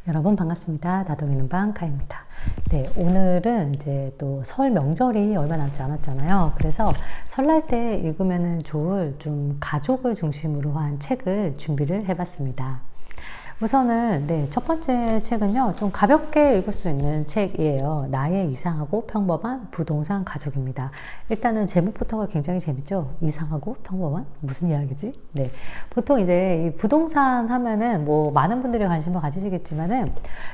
여러분 반갑습니다. 다독이는 방 카입니다. 네, 오늘은 이제 또 설 명절이 얼마 남지 않았잖아요. 그래서 설날 때 읽으면 좋을 좀 가족을 중심으로 한 책을 준비를 해봤습니다. 우선은 첫 번째 책은요, 좀 가볍게 읽을 수 있는 책이에요. 나의 이상하고 평범한 부동산 가족입니다. 일단은 제목부터가 굉장히 재밌죠. 이상하고 평범한 무슨 이야기지? 네, 보통 이제 이 부동산 하면은 뭐 많은 분들이 관심을 가지시겠지만은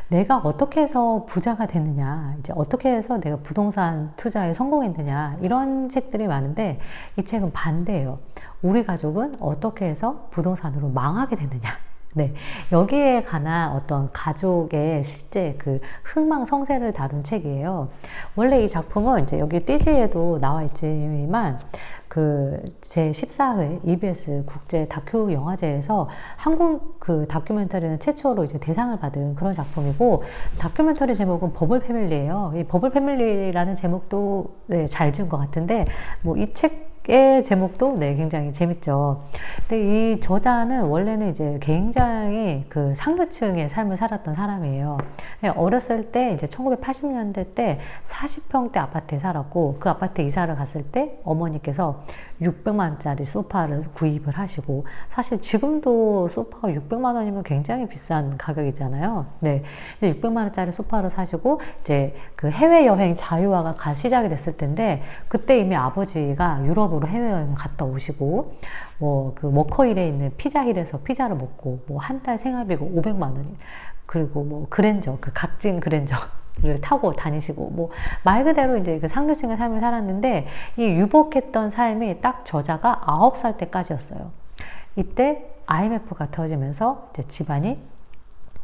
내가 어떻게 해서 부자가 됐느냐, 이제 어떻게 해서 내가 부동산 투자에 성공했느냐, 이런 책들이 많은데 이 책은 반대예요. 우리 가족은 어떻게 해서 부동산으로 망하게 됐느냐. 네, 여기에 관한 어떤 가족의 실제 그 흥망성쇠를 다룬 책이에요. 원래 이 작품은 이제 여기 띠지에도 나와 있지만 그 제14회 EBS 국제 다큐 영화제에서 한국 그 다큐멘터리는 최초로 이제 대상을 받은 그런 작품이고, 다큐멘터리 제목은 버블 패밀리예요. 이 버블 패밀리라는 제목도 잘 지은 것 같은데, 뭐 이 책의 제목도 굉장히 재밌죠. 근데 이 저자는 원래는 이제 굉장히 그 상류층의 삶을 살았던 사람이에요. 어렸을 때 이제 1980년대 때 40평대 아파트에 살았고, 그 아파트에 이사를 갔을 때 어머니께서 600만 원짜리 소파를 구입을 하시고, 사실 지금도 소파가 600만 원이면 굉장히 비싼 가격이잖아요. 네. 600만 원짜리 소파를 사시고 이제 그 해외여행 자유화가 시작이 됐을 텐데, 그때 이미 아버지가 유럽으로 해외여행을 갔다 오시고, 뭐 그 워커힐에 있는 피자힐에서 피자를 먹고, 뭐 한 달 생활비가 500만 원, 그리고 뭐 그랜저, 그 각진 그랜저 를 타고 다니시고, 뭐 말 그대로 이제 그 상류층의 삶을 살았는데, 이 유복했던 삶이 딱 저자가 9살 때까지였어요. 이때 IMF가 터지면서 이제 집안이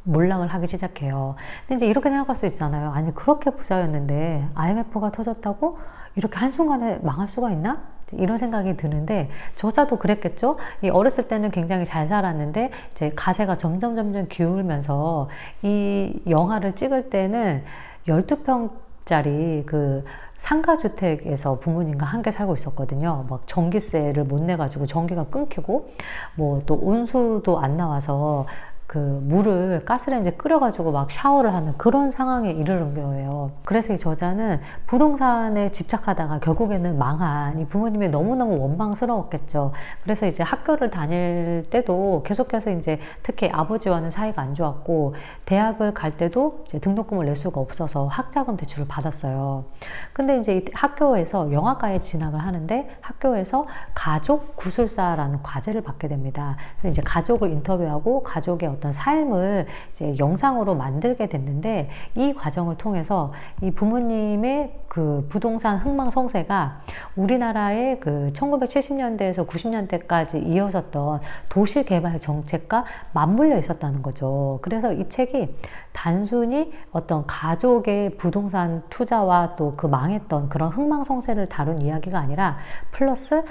몰락을 하기 시작해요. 근데 이제 이렇게 생각할 수 있잖아요. 아니, 그렇게 부자였는데 IMF가 터졌다고 이렇게 한순간에 망할 수가 있나? 이런 생각이 드는데, 저자도 그랬겠죠? 이 어렸을 때는 굉장히 잘 살았는데 이제 가세가 점점 기울면서 이 영화를 찍을 때는 12평짜리 그 상가주택에서 부모님과 함께 살고 있었거든요. 막 전기세를 못 내가지고 전기가 끊기고, 뭐 또 온수도 안 나와서 그 물을 가스레인지에 끓여가지고 막 샤워를 하는 그런 상황에 이르는 거예요. 그래서 이 저자는 부동산에 집착하다가 결국에는 망한 이 부모님이 너무너무 원망스러웠겠죠. 그래서 이제 학교를 다닐 때도 계속해서 이제 특히 아버지와는 사이가 안 좋았고, 대학을 갈 때도 이제 등록금을 낼 수가 없어서 학자금 대출을 받았어요. 근데 이제 이 학교에서 영화과에 진학을 하는데, 학교에서 가족 구술사라는 과제를 받게 됩니다. 그래서 이제 가족을 인터뷰하고 가족의 어떤 삶을 이제 영상으로 만들게 됐는데, 이 과정을 통해서 이 부모님의 그 부동산 흥망성쇠가 우리나라의 그 1970년대에서 90년대까지 이어졌던 도시개발 정책과 맞물려 있었다는 거죠. 그래서 이 책이 단순히 어떤 가족의 부동산 투자와 또 그 망했던 그런 흥망성쇠를 다룬 이야기가 아니라, 플러스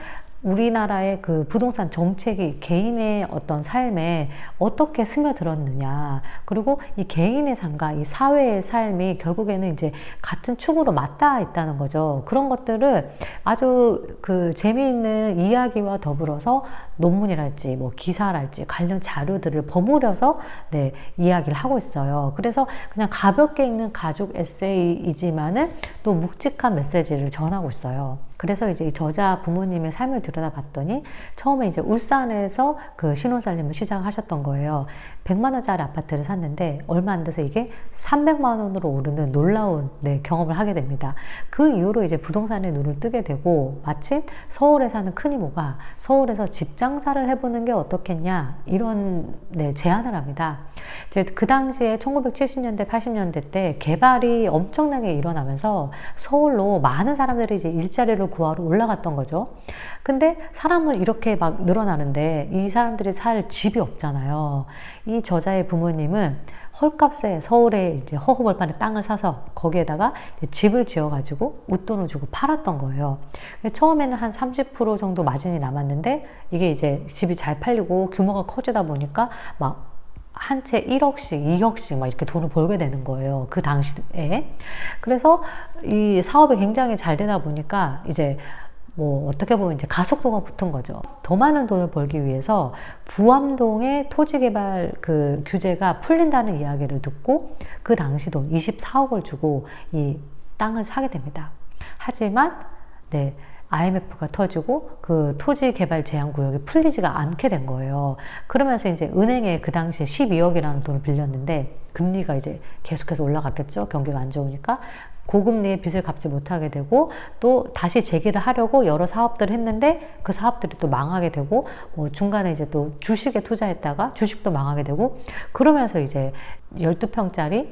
우리나라의 그 부동산 정책이 개인의 어떤 삶에 어떻게 스며들었느냐, 그리고 이 개인의 삶과 이 사회의 삶이 결국에는 이제 같은 축으로 맞닿아 있다는 거죠. 그런 것들을 아주 그 재미있는 이야기와 더불어서 논문이랄지 뭐 기사랄지 관련 자료들을 버무려서 이야기를 하고 있어요. 그래서 그냥 가볍게 읽는 가족 에세이이지만은 또 묵직한 메시지를 전하고 있어요. 그래서 이제 이 저자 부모님의 삶을 들여다봤더니, 처음에 이제 울산에서 그 신혼살림을 시작하셨던 거예요. 100만 원짜리 아파트를 샀는데 얼마 안 돼서 이게 300만 원으로 오르는 놀라운 경험을 하게 됩니다. 그 이후로 이제 부동산에 눈을 뜨게 되고, 마침 서울에 사는 큰 이모가 서울에서 집 장사를 해보는 게 어떻겠냐, 이런 제안을 합니다. 이제 그 당시에 1970년대 80년대 때 개발이 엄청나게 일어나면서 서울로 많은 사람들이 이제 일자리를 구하러 올라갔던 거죠. 근데 사람은 이렇게 막 늘어나는데 이 사람들이 살 집이 없잖아요. 이 저자의 부모님은 헐값에 서울에 이제 허허벌판에 땅을 사서 거기에다가 집을 지어가지고 웃돈을 주고 팔았던 거예요. 처음에는 한 30% 정도 마진이 남았는데, 이게 이제 집이 잘 팔리고 규모가 커지다 보니까 막 한 채 1억씩, 2억씩 막 이렇게 돈을 벌게 되는 거예요. 그 당시에. 그래서 이 사업이 굉장히 잘 되다 보니까 이제 뭐 어떻게 보면 이제 가속도가 붙은 거죠. 더 많은 돈을 벌기 위해서 부암동의 토지개발 그 규제가 풀린다는 이야기를 듣고 그 당시 돈 24억을 주고 이 땅을 사게 됩니다. 하지만 네, IMF가 터지고 그 토지 개발 제한 구역이 풀리지가 않게 된 거예요. 그러면서 이제 은행에 그 당시에 12억이라는 돈을 빌렸는데 금리가 이제 계속해서 올라갔겠죠. 경기가 안 좋으니까. 고금리의 빚을 갚지 못하게 되고 또 다시 재기를 하려고 여러 사업들을 했는데 그 사업들이 또 망하게 되고 뭐 중간에 이제 또 주식에 투자했다가 주식도 망하게 되고 그러면서 이제 12평짜리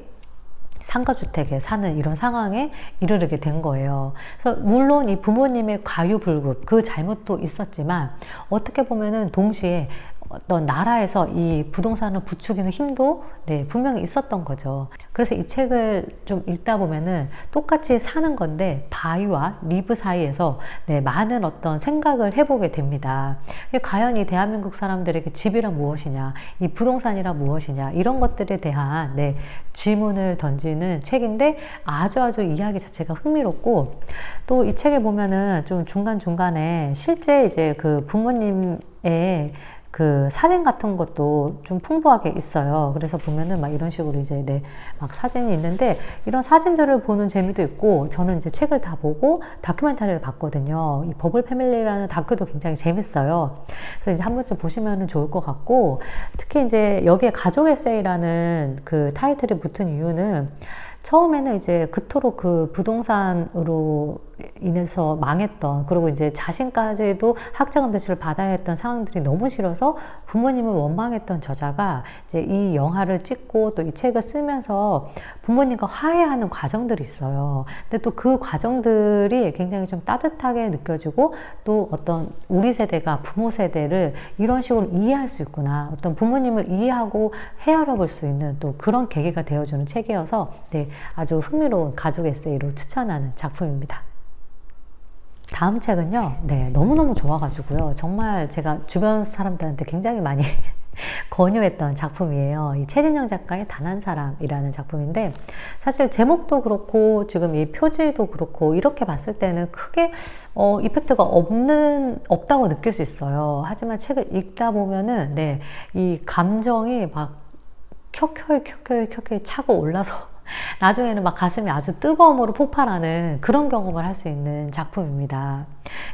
상가주택에 사는 이런 상황에 이르게 된 거예요. 그래서 물론 이 부모님의 과유불급 그 잘못도 있었지만 어떻게 보면은 동시에 어떤 나라에서 이 부동산을 부추기는 힘도 네, 분명히 있었던 거죠. 그래서 이 책을 좀 읽다 보면은 똑같이 사는 건데 바위와 리브 사이에서 네, 많은 어떤 생각을 해보게 됩니다. 과연 이 대한민국 사람들에게 집이란 무엇이냐, 이 부동산이란 무엇이냐 이런 것들에 대한 네, 질문을 던지는 책인데 아주 이야기 자체가 흥미롭고 또 이 책에 보면은 좀 중간중간에 실제 이제 그 부모님의 그 사진 같은 것도 좀 풍부하게 있어요. 그래서 보면은 막 이런 식으로 이제 네, 막 사진이 있는데 이런 사진들을 보는 재미도 있고 저는 이제 책을 다 보고 다큐멘터리를 봤거든요. 이 버블 패밀리라는 다큐도 굉장히 재밌어요. 그래서 이제 한 번쯤 보시면은 좋을 것 같고 특히 이제 여기에 가족 에세이라는 그 타이틀이 붙은 이유는 처음에는 이제 그토록 그 부동산으로 인해서 망했던 그리고 이제 자신까지도 학자금 대출을 받아야 했던 상황들이 너무 싫어서 부모님을 원망했던 저자가 이제 이 영화를 찍고 또 이 책을 쓰면서 부모님과 화해하는 과정들이 있어요. 근데 또 그 과정들이 굉장히 좀 따뜻하게 느껴지고 또 어떤 우리 세대가 부모 세대를 이런 식으로 이해할 수 있구나. 어떤 부모님을 이해하고 헤아려 볼 수 있는 또 그런 계기가 되어주는 책이어서 네, 아주 흥미로운 가족 에세이로 추천하는 작품입니다. 다음 책은요, 네, 너무너무 좋아가지고요. 정말 제가 주변 사람들한테 굉장히 많이 권유했던 작품이에요. 이 최진영 작가의 단 한 사람이라는 작품인데 사실 제목도 그렇고 지금 이 표지도 그렇고 이렇게 봤을 때는 크게 이펙트가 없다고 느낄 수 있어요. 하지만 책을 읽다 보면은 네, 이 감정이 막 켜켜이 차고 올라서 나중에는 막 가슴이 아주 뜨거움으로 폭발하는 그런 경험을 할 수 있는 작품입니다.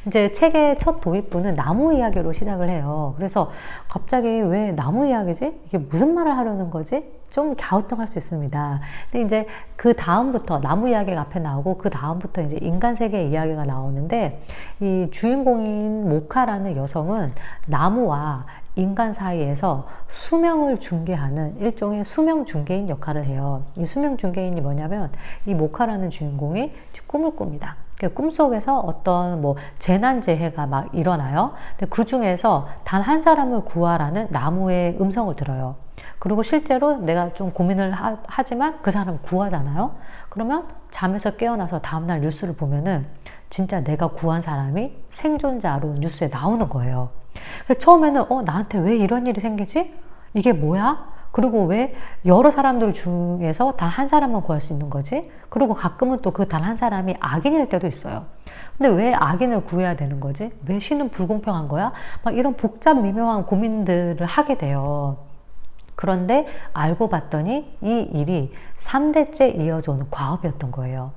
이제 책의 첫 도입부는 나무 이야기로 시작을 해요. 그래서 갑자기 왜 나무 이야기지? 이게 무슨 말을 하려는 거지? 좀 갸우뚱할 수 있습니다. 근데 이제 그 다음부터 나무 이야기가 앞에 나오고 그 다음부터 이제 인간 세계 이야기가 나오는데 이 주인공인 모카라는 여성은 나무와 인간 사이에서 수명을 중개하는 일종의 수명 중개인 역할을 해요. 이 수명 중개인이 뭐냐면 이 모카라는 주인공이 꿈을 꿉니다. 꿈속에서 어떤 뭐 재난재해가 막 일어나요. 근데 그 중에서 단 한 사람을 구하라는 나무의 음성을 들어요. 그리고 실제로 내가 좀 고민을 하지만 그 사람을 구하잖아요. 그러면 잠에서 깨어나서 다음날 뉴스를 보면은 진짜 내가 구한 사람이 생존자로 뉴스에 나오는 거예요. 처음에는 나한테 왜 이런 일이 생기지? 이게 뭐야? 그리고 왜 여러 사람들 중에서 단 한 사람만 구할 수 있는 거지? 그리고 가끔은 또 그 단 한 사람이 악인일 때도 있어요. 근데 왜 악인을 구해야 되는 거지? 왜 신은 불공평한 거야? 막 이런 복잡 미묘한 고민들을 하게 돼요. 그런데 알고 봤더니 이 일이 3대째 이어져 오는 과업이었던 거예요.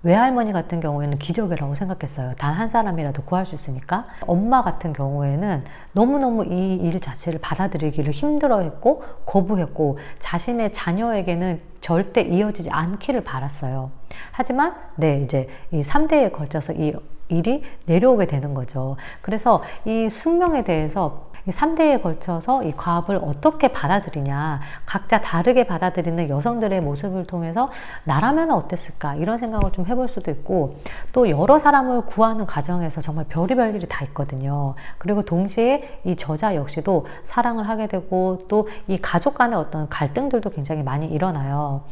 외할머니 같은 경우에는 기적이라고 생각했어요. 단 한 사람이라도 구할 수 있으니까. 엄마 같은 경우에는 너무너무 이 일 자체를 받아들이기를 힘들어했고 거부했고 자신의 자녀에게는 절대 이어지지 않기를 바랐어요. 하지만 네, 이제 이 3대에 걸쳐서 이 일이 내려오게 되는 거죠. 그래서 이 숙명에 대해서 이 3대에 걸쳐서 이 과업을 어떻게 받아들이냐, 각자 다르게 받아들이는 여성들의 모습을 통해서 나라면 어땠을까 이런 생각을 좀 해볼 수도 있고 또 여러 사람을 구하는 과정에서 정말 별의별 일이 다 있거든요. 그리고 동시에 이 저자 역시도 사랑을 하게 되고 또 이 가족 간의 어떤 갈등들도 굉장히 많이 일어나요.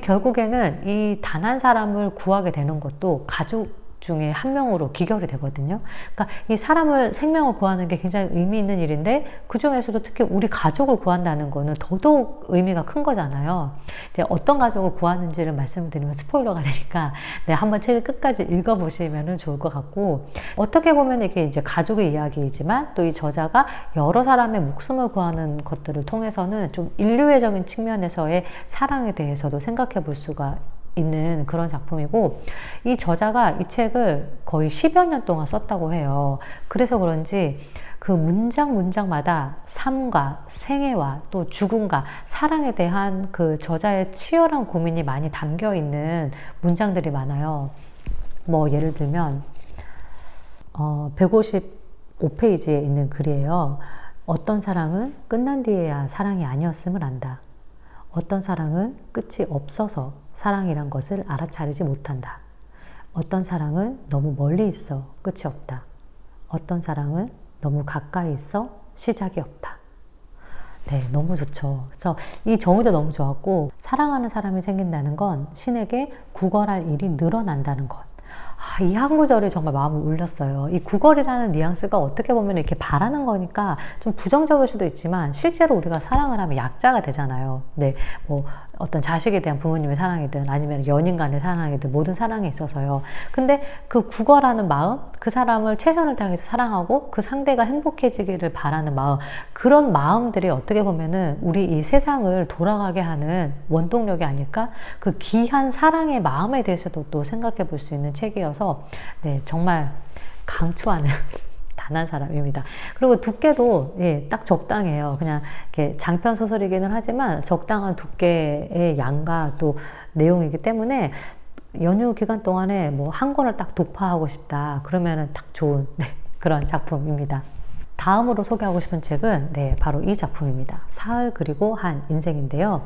결국에는 이 단 한 사람을 구하게 되는 것도 가족 중에 한 명으로 기결이 되거든요. 그러니까 이 사람을 생명을 구하는 게 굉장히 의미 있는 일인데 그 중에서도 특히 우리 가족을 구한다는 거는 더더욱 의미가 큰 거잖아요. 이제 어떤 가족을 구하는지를 말씀드리면 스포일러가 되니까 네, 한번 책을 끝까지 읽어보시면 좋을 것 같고, 어떻게 보면 이게 이제 가족의 이야기이지만 또 이 저자가 여러 사람의 목숨을 구하는 것들을 통해서는 좀 인류애적인 측면에서의 사랑에 대해서도 생각해 볼 수가 있는 그런 작품이고, 이 저자가 이 책을 거의 10여 년 동안 썼다고 해요. 그래서 그런지 그 문장마다 삶과 생애와 또 죽음과 사랑에 대한 그 저자의 치열한 고민이 많이 담겨 있는 문장들이 많아요. 뭐 예를 들면 155페이지에 있는 글이에요. 어떤 사랑은 끝난 뒤에야 사랑이 아니었음을 안다. 어떤 사랑은 끝이 없어서 사랑이란 것을 알아차리지 못한다. 어떤 사랑은 너무 멀리 있어 끝이 없다. 어떤 사랑은 너무 가까이 있어 시작이 없다. 네, 너무 좋죠. 그래서 이 정의도 너무 좋았고, 사랑하는 사람이 생긴다는 건 신에게 구걸할 일이 늘어난다는 것. 이 한 구절이 정말 마음을 울렸어요. 이 구걸이라는 뉘앙스가 어떻게 보면 이렇게 바라는 거니까 좀 부정적일 수도 있지만, 실제로 우리가 사랑을 하면 약자가 되잖아요. 네, 뭐 어떤 자식에 대한 부모님의 사랑이든 아니면 연인 간의 사랑이든 모든 사랑에 있어서요. 근데 그 구걸하는 마음, 그 사람을 최선을 다해서 사랑하고 그 상대가 행복해지기를 바라는 마음, 그런 마음들이 어떻게 보면은 우리 이 세상을 돌아가게 하는 원동력이 아닐까? 그 귀한 사랑의 마음에 대해서도 또 생각해 볼 수 있는 책이어서 네, 정말 강추하는 단한 사람입니다. 그리고 두께도 예, 딱 적당해요. 그냥 이렇게 장편 소설이기는 하지만 적당한 두께의 양과 또 내용이기 때문에 연휴 기간 동안에 뭐 한 권을 딱 독파하고 싶다 그러면은 딱 좋은 네, 그런 작품입니다. 다음으로 소개하고 싶은 책은 네, 바로 이 작품입니다. 사흘 그리고 한 인생인데요.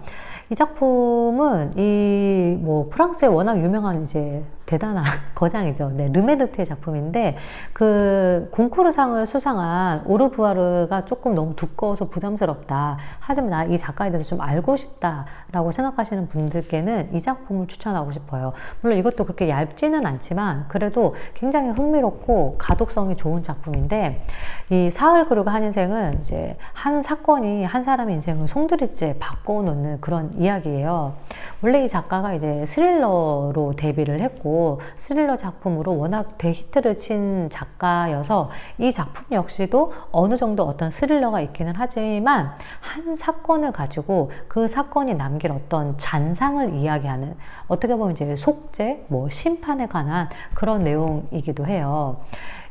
이 작품은 이 뭐 프랑스의 워낙 유명한 이제 대단한 거장이죠. 네, 르메르트의 작품인데 그 콩쿠르상을 수상한 오르부아르가 조금 너무 두꺼워서 부담스럽다. 하지만 나 이 작가에 대해서 좀 알고 싶다라고 생각하시는 분들께는 이 작품을 추천하고 싶어요. 물론 이것도 그렇게 얇지는 않지만 그래도 굉장히 흥미롭고 가독성이 좋은 작품인데, 이 사흘 그리고 한 인생은 이제 한 사건이 한 사람의 인생을 송두리째 바꿔놓는 그런 이야기예요. 원래 이 작가가 이제 스릴러로 데뷔를 했고 스릴러 작품으로 워낙 대히트를 친 작가여서 이 작품 역시도 어느 정도 어떤 스릴러가 있기는 하지만 한 사건을 가지고 그 사건이 남길 어떤 잔상을 이야기하는, 어떻게 보면 이제 속죄, 뭐 심판에 관한 그런 내용이기도 해요.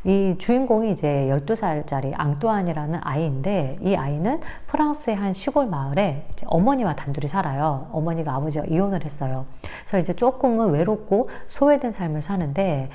이 주인공이 이제 12살짜리 앙뚜안이라는 아이인데, 이 아이는 프랑스의 한 시골 마을에 이제 어머니와 단둘이 살아요. 어머니가 아버지와 이혼을 했어요. 그래서 이제 조금은 외롭고 소외된 삶을 사는데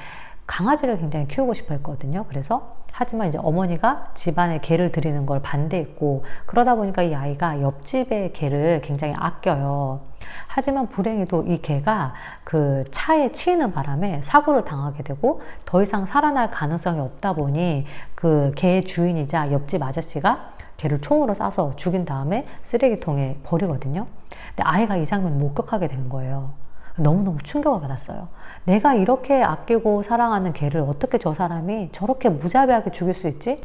강아지를 굉장히 키우고 싶어 했거든요. 그래서 하지만 이제 어머니가 집안에 개를 들이는 걸 반대했고, 그러다 보니까 이 아이가 옆집의 개를 굉장히 아껴요. 하지만 불행히도 이 개가 그 차에 치이는 바람에 사고를 당하게 되고 더 이상 살아날 가능성이 없다 보니 그 개의 주인이자 옆집 아저씨가 개를 총으로 쏴서 죽인 다음에 쓰레기통에 버리거든요. 근데 아이가 이 장면을 목격하게 된 거예요. 너무너무 충격을 받았어요. 내가 이렇게 아끼고 사랑하는 개를 어떻게 저 사람이 저렇게 무자비하게 죽일 수 있지?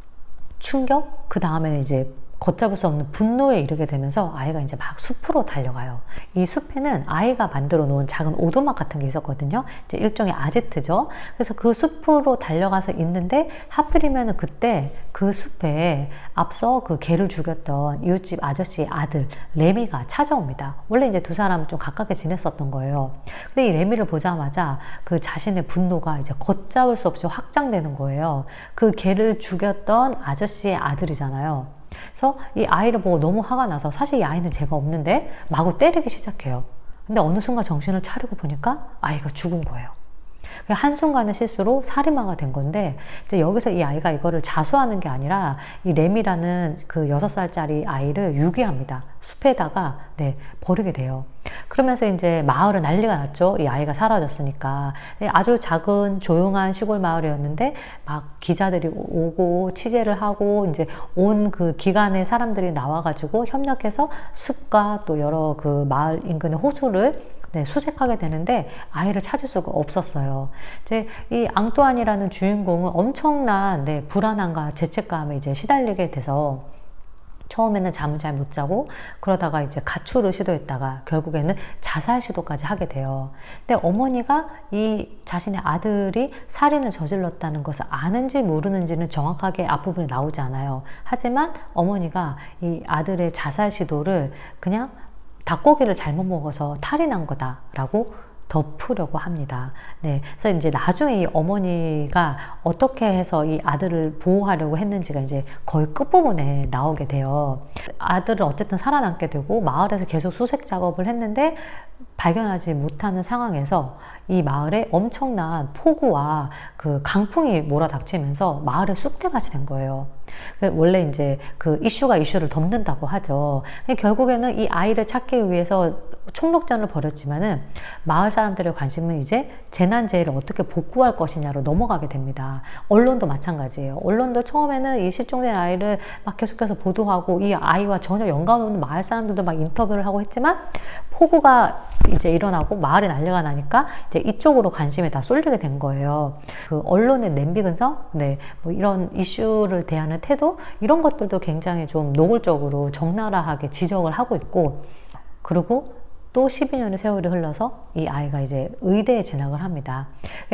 충격? 그 다음에는 이제 걷잡을 수 없는 분노에 이르게 되면서 아이가 이제 막 숲으로 달려가요. 이 숲에는 아이가 만들어 놓은 작은 오두막 같은 게 있었거든요. 이제 일종의 아지트죠. 그래서 그 숲으로 달려가서 있는데 하필이면 그때 그 숲에 앞서 그 개를 죽였던 이웃집 아저씨의 아들 레미가 찾아옵니다. 원래 이제 두 사람은 좀 가깝게 지냈었던 거예요. 근데 이 레미를 보자마자 그 자신의 분노가 이제 걷잡을 수 없이 확장되는 거예요. 그 개를 죽였던 아저씨의 아들이잖아요. 그래서 이 아이를 보고 너무 화가 나서, 사실 이 아이는 죄가 없는데 마구 때리기 시작해요. 근데 어느 순간 정신을 차리고 보니까 아이가 죽은 거예요. 한순간의 실수로 살인마가 된 건데, 이제 여기서 이 아이가 이거를 자수하는 게 아니라 이 렘이라는 그 6살짜리 아이를 유기합니다. 숲에다가 네, 버리게 돼요. 그러면서 이제 마을은 난리가 났죠. 이 아이가 사라졌으니까. 아주 작은 조용한 시골 마을이었는데 막 기자들이 오고 취재를 하고 이제 온 그 기관의 사람들이 나와가지고 협력해서 숲과 또 여러 그 마을 인근의 호수를 수색하게 되는데 아이를 찾을 수가 없었어요. 이제 이 앙뚜안이라는 주인공은 엄청난 불안함과 죄책감에 이제 시달리게 돼서 처음에는 잠을 잘 못 자고 그러다가 이제 가출을 시도했다가 결국에는 자살 시도까지 하게 돼요. 근데 어머니가 이 자신의 아들이 살인을 저질렀다는 것을 아는지 모르는지는 정확하게 앞부분에 나오지 않아요. 하지만 어머니가 이 아들의 자살 시도를 그냥 닭고기를 잘못 먹어서 탈이 난 거다라고 덮으려고 합니다. 그래서 이제 나중에 이 어머니가 어떻게 해서 이 아들을 보호하려고 했는지가 이제 거의 끝부분에 나오게 돼요. 아들은 어쨌든 살아남게 되고 마을에서 계속 수색 작업을 했는데 발견하지 못하는 상황에서 이 마을에 엄청난 폭우와 그 강풍이 몰아닥치면서 마을에 쑥대밭이 된 거예요. 원래 이제 그 이슈를 덮는다고 하죠. 결국에는 이 아이를 찾기 위해서 총력전을 벌였지만은 마을 사람들의 관심은 이제 재난재해를 어떻게 복구할 것이냐로 넘어가게 됩니다. 언론도 마찬가지예요. 언론도 처음에는 이 실종된 아이를 막 계속해서 보도하고 이 아이와 전혀 연관 없는 마을 사람들도 막 인터뷰를 하고 했지만 폭우가 이제 일어나고 마을에 난리가 나니까 이제 이쪽으로 관심이 다 쏠리게 된 거예요. 그 언론의 냄비 근성, 뭐 이런 이슈를 대하는 태도 이런 것들도 굉장히 좀 노골적으로 적나라하게 지적을 하고 있고, 그리고 또 12년의 세월이 흘러서 이 아이가 이제 의대에 진학을 합니다.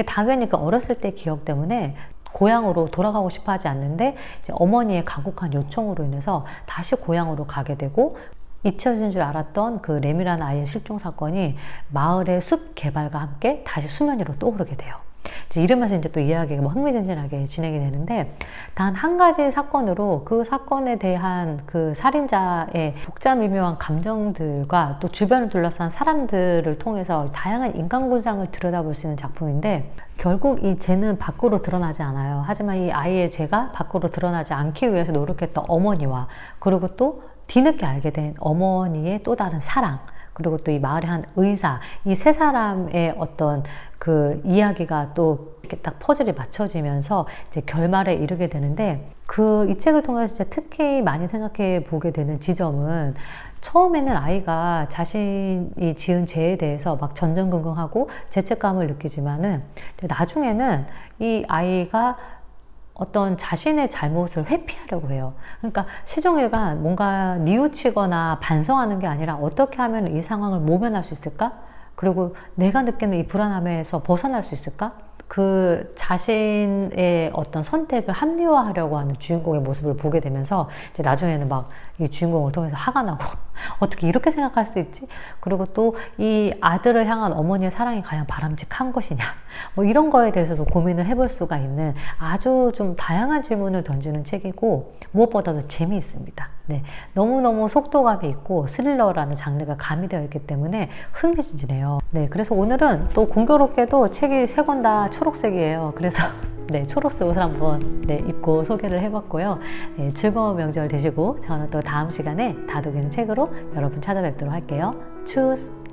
당연히 그 어렸을 때 기억 때문에 고향으로 돌아가고 싶어 하지 않는데 이제 어머니의 간곡한 요청으로 인해서 다시 고향으로 가게 되고, 잊혀진 줄 알았던 그 레미라는 아이의 실종 사건이 마을의 숲 개발과 함께 다시 수면 위로 떠오르게 돼요. 이러면서 이제 또 이야기가 뭐 흥미진진하게 진행이 되는데, 단 한 가지 사건으로 그 사건에 대한 그 살인자의 복잡미묘한 감정들과 또 주변을 둘러싼 사람들을 통해서 다양한 인간군상을 들여다볼 수 있는 작품인데, 결국 이 죄는 밖으로 드러나지 않아요. 하지만 이 아이의 죄가 밖으로 드러나지 않기 위해서 노력했던 어머니와, 그리고 또 뒤늦게 알게 된 어머니의 또 다른 사랑, 그리고 또 이 마을의 한 의사, 이 세 사람의 어떤 그 이야기가 또 이렇게 딱 퍼즐이 맞춰지면서 이제 결말에 이르게 되는데, 이 책을 통해서 진짜 특히 많이 생각해 보게 되는 지점은, 처음에는 아이가 자신이 지은 죄에 대해서 막 전전긍긍하고 죄책감을 느끼지만은 나중에는 이 아이가 어떤 자신의 잘못을 회피하려고 해요. 그러니까 시종일관 뭔가 뉘우치거나 반성하는 게 아니라 어떻게 하면 이 상황을 모면할 수 있을까? 그리고 내가 느끼는 이 불안함에서 벗어날 수 있을까? 그 자신의 어떤 선택을 합리화하려고 하는 주인공의 모습을 보게 되면서 이제 나중에는 막 이 주인공을 통해서 화가 나고 어떻게 이렇게 생각할 수 있지? 그리고 또 이 아들을 향한 어머니의 사랑이 과연 바람직한 것이냐? 뭐 이런 거에 대해서도 고민을 해볼 수가 있는 아주 좀 다양한 질문을 던지는 책이고, 무엇보다도 재미있습니다. 너무너무 속도감이 있고 스릴러라는 장르가 가미되어 있기 때문에 흥미진진해요. 그래서 오늘은 또 공교롭게도 책이 3권 다 초록색이에요. 그래서 초록색 옷을 한번 입고 소개를 해봤고요. 즐거운 명절 되시고, 저는 또 다음 시간에 다독이는 책으로 여러분 찾아뵙도록 할게요. 추스!